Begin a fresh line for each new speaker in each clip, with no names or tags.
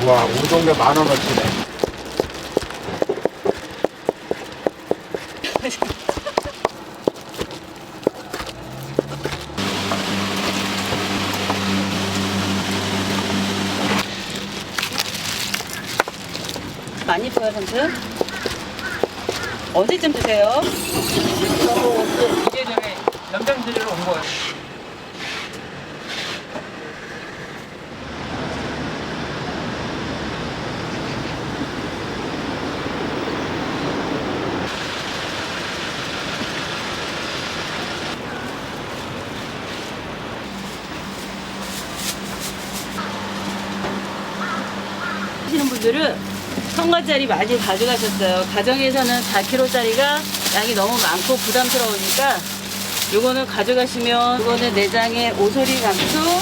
우와, 우리 동네 10,000원어치네.
많이 보여, 삼촌? 언제쯤 드세요?
이제 전에 염장 드리러 온 거예요.
하시는 분들은 1,000가짜리 많이 가져가셨어요. 가정에서는 4kg짜리가 양이 너무 많고 부담스러우니까 요거는 가져가시면, 이거는 내장에 오소리 감투,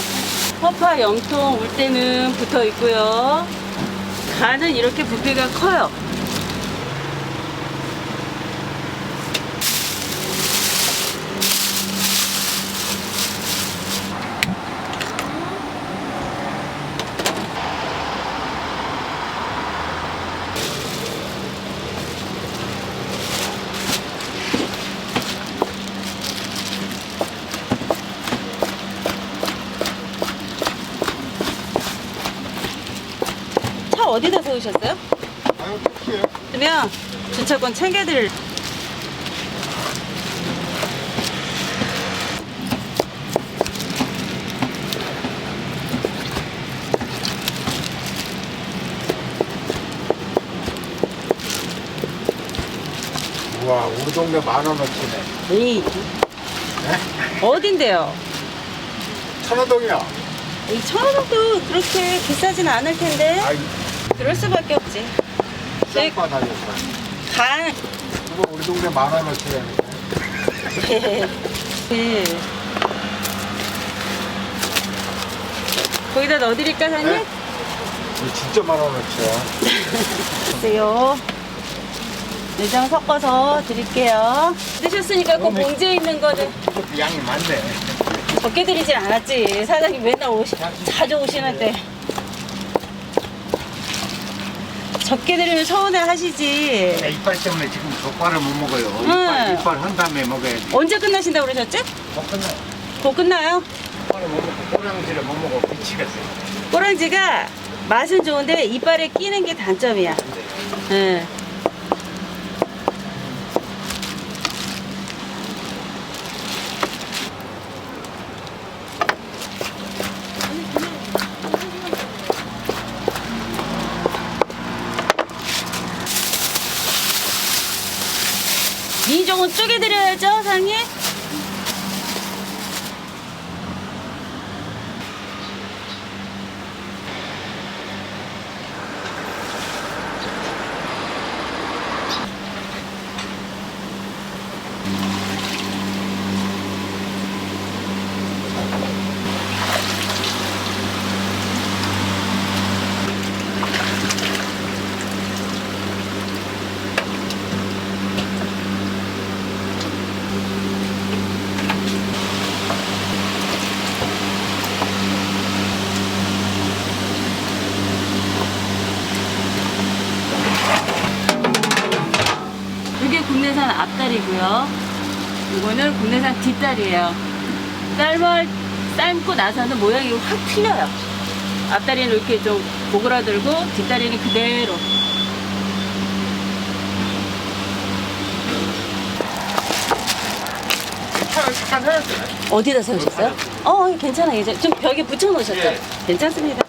허파, 염통, 울대는 붙어 있고요. 간은 이렇게 부피가 커요. 차 어디다 세우셨어요?
아유, 택시예요.
그러면 주차권 챙겨드릴.
우와, 우리 동네 10,000원어치네.
이 어딘데요?
천호동이요.
이 1,000원도 그렇게 비싸진 않을 텐데.
아이,
그럴 수밖에 없지. 저희
쌍파 다녔어.
간.
이거 우리 동네 10,000원어치라니까.
네. 거기다 넣어드릴까, 사장님?
네? 이거 진짜 10,000원어치야.
주세요. 내장 섞어서 드릴게요. 드셨으니까 그 봉지에 있는 거는
이것도 양이 많네.
적게 드리진 않았지. 사장님 맨날 자주 오시는데. 적게 드리면 서운해 하시지.
내 이빨 때문에 지금 족발을 못 먹어요.
응.
이빨 한 다음에 먹어야지.
언제 끝나신다고 그러셨지?
못 끝나요.
곧 끝나요?
족발을 못 먹고 꼬랑지를 못 먹어 미치겠어요.
꼬랑지가 맛은 좋은데 이빨에 끼는 게 단점이야. 응. 민종은 쪼개드려야죠, 사장님? 이게 국내산 앞다리고요. 이거는 국내산 뒷다리예요. 삶고 나서는 모양이 확 틀려요. 앞다리는 이렇게 좀 고그라들고 뒷다리는 그대로. 어디다 세우셨어요? 괜찮아요. 이제 좀 벽에 붙여놓으셨죠?
예.
괜찮습니다.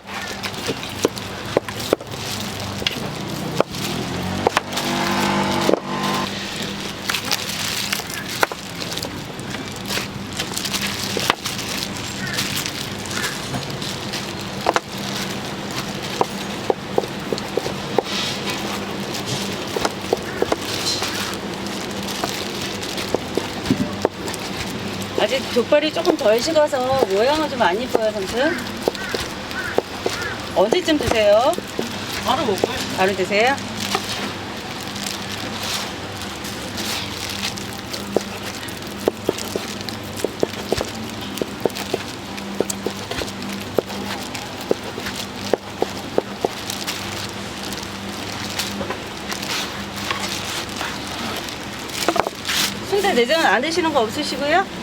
아직 족발이 조금 덜 식어서 모양은 좀 안 이뻐요, 삼촌. 언제쯤 드세요?
바로 먹고요.
바로 드세요? 내장 안 드시는 거 없으시고요?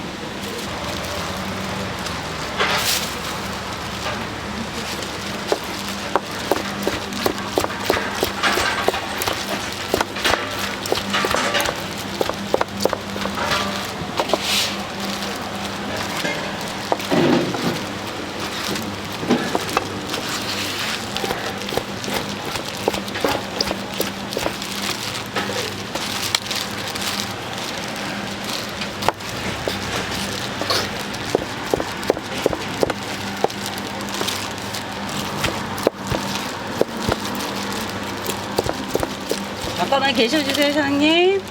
잠깐만 계셔주세요, 사장님.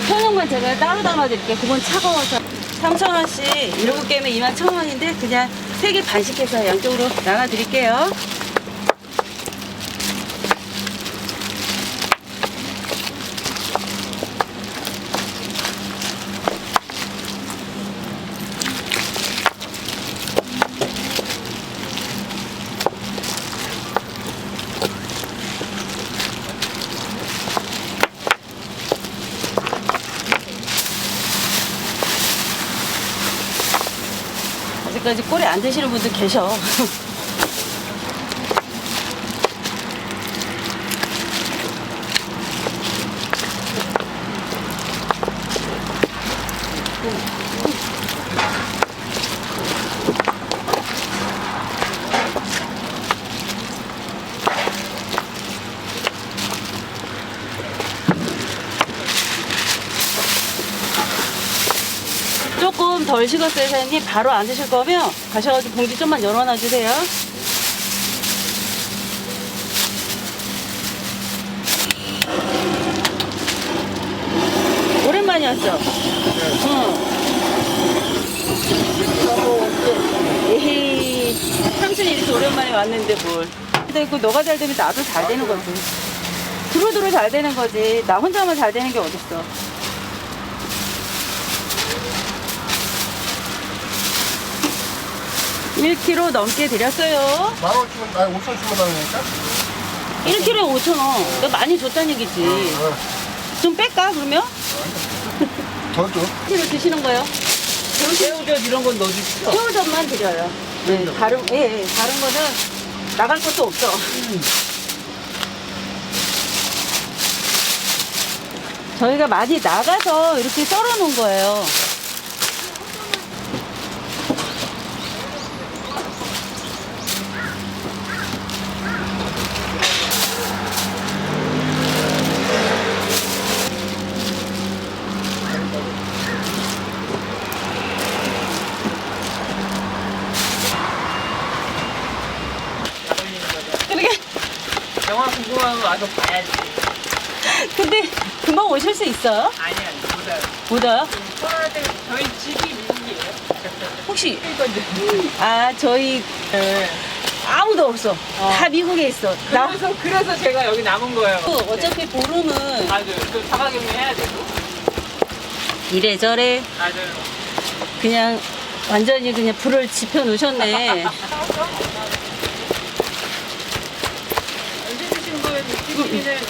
현용만 제가 따로 담아드릴게요. 그건 차가워서. 3,000원씩 7개면 21,000원인데 그냥 3개 반씩 해서 양쪽으로 나눠드릴게요. 아직까지 꼬리 안 드시는 분들 계셔. 조금 덜 식었어요, 사장님. 바로 안 드실 거면 가셔가지고 봉지 좀만 열어놔 주세요. 오랜만이었죠? 응. 에헤이, 삼촌이 이렇게 오랜만에 왔는데 뭘. 근데 그 너가 잘 되면 나도 잘 되는 거지. 두루두루 잘 되는 거지. 나 혼자만 잘 되는 게 어딨어. 1kg 넘게 드렸어요.
10,000원 주면, 아니 5,000원 주면 나오니까?
1kg에 5,000원. 내가 많이 줬다는 얘기지. 좀 뺄까, 그러면?
더 줘.
1kg 드시는 거요?
새우젓 이런 건 넣어주시죠?
새우젓만 드려요. 네, 다른 거는 나갈 것도 없어. 저희가 많이 나가서 이렇게 썰어 놓은 거예요. 그러게.
영화 궁금하면 와서 봐야지.
근데 금방 오실 수 있어요?
아니, 보다.
뭐다?
코로나 때문에 저희 집이 미국이에요.
혹시
이건데.
저희
네.
아무도 없어. 다 미국에 있어. 나
그래서 제가 여기 남은 거예요.
어차피 보름은
맞아요. 또 자가격리 해야 되고.
이래저래
맞아요.
그냥 완전히 그냥 불을 지펴 놓으셨네.
언제 드신 거예요? 드시면은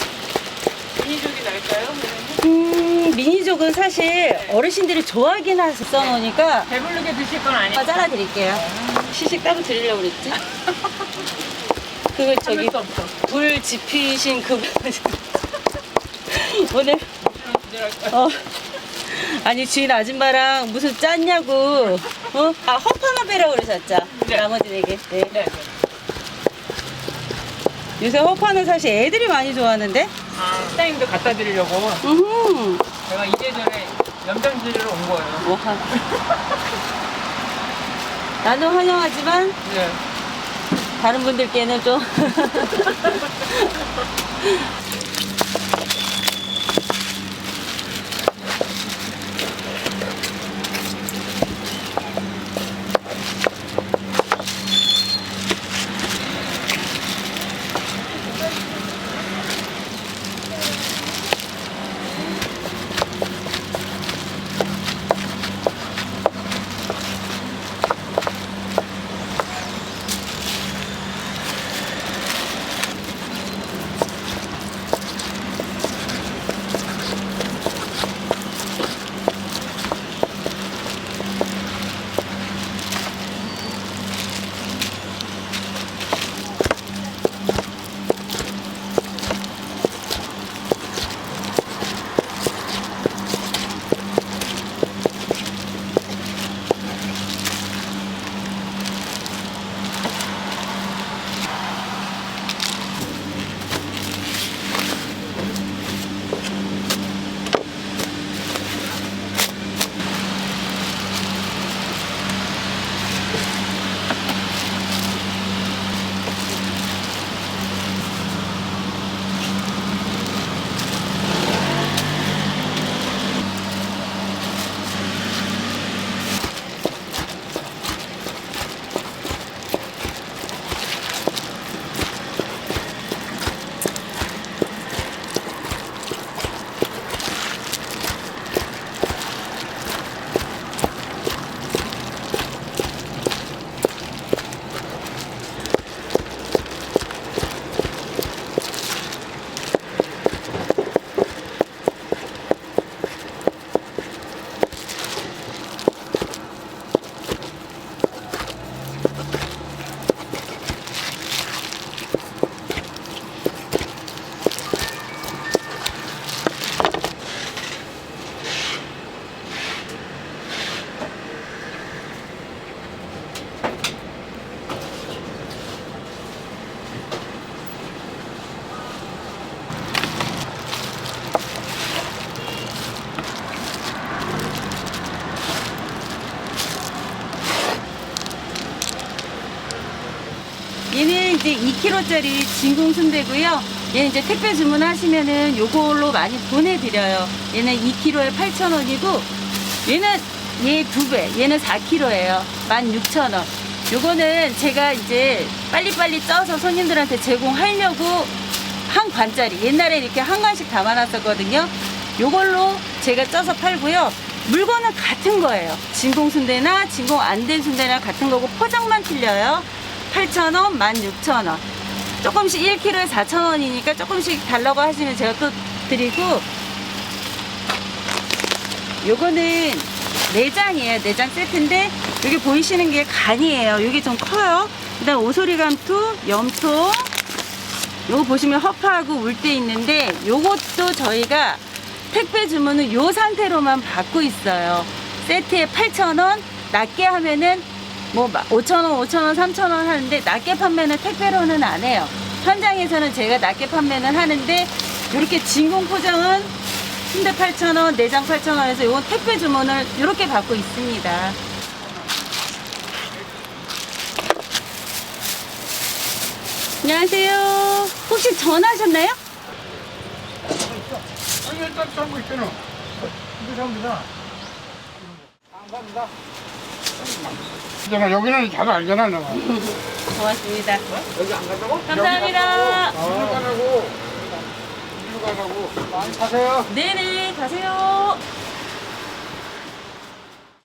미니족이 날까요?
미니족은 사실 어르신들이 좋아하긴 했어 놓으니까
배부르게 드실 건 아니에요.
잘라 드릴게요. 시식 따로 드리려고 그랬지. 그거 저기
수 없어.
불 지피신 그 오늘 아니 주인 아줌마랑 무슨 짰냐고 허파나베라고 그러셨죠?
네.
나머지 4개. 네.
네.
요새 허파는 사실 애들이 많이 좋아하는데.
사장님도 갖다 드리려고
음.
제가 이래저래 연장 드리러 온 거예요.
와. 나는 환영하지만
네.
다른 분들께는 좀 요거는 이제 2kg짜리 진공 순대고요. 얘는 이제 택배 주문하시면은 요걸로 많이 보내드려요. 얘는 2kg에 8,000원이고, 얘는 얘 2배, 얘는 4kg예요. 16,000원. 요거는 제가 이제 빨리빨리 쪄서 손님들한테 제공하려고 한 관짜리, 옛날에 이렇게 한 관씩 담아놨었거든요. 요걸로 제가 쪄서 팔고요. 물건은 같은 거예요. 진공 순대나 진공 안 된 순대나 같은 거고 포장만 틀려요. 8,000원, 16,000원. 조금씩 1kg에 4,000원이니까 조금씩 달라고 하시면 제가 또 드리고, 요거는 내장이에요. 내장 세트인데 여기 보이시는 게 간이에요. 여기 좀 커요. 그다음 오소리감투, 염소, 요거 보시면 허파하고 울대 있는데 요것도 저희가 택배 주문은 요 상태로만 받고 있어요. 세트에 8,000원, 낮게 하면은 뭐 5,000원, 5,000원, 3,000원 하는데 낮게 판매는 택배로는 안 해요. 현장에서는 제가 낮게 판매는 하는데 이렇게 진공 포장은 순대 8,000원, 내장 8,000원에서 요건 택배 주문을 이렇게 받고 있습니다. 안녕하세요. 혹시 전화하셨나요?
아니 일단 참고 있잖아. 있잖아 여기는 잘 알잖아 내가.
고맙습니다.
여기 안 간다고?
감사합니다.
이리로 가라고. 이리로 가라고.
많이 사세요.
네네, 가세요.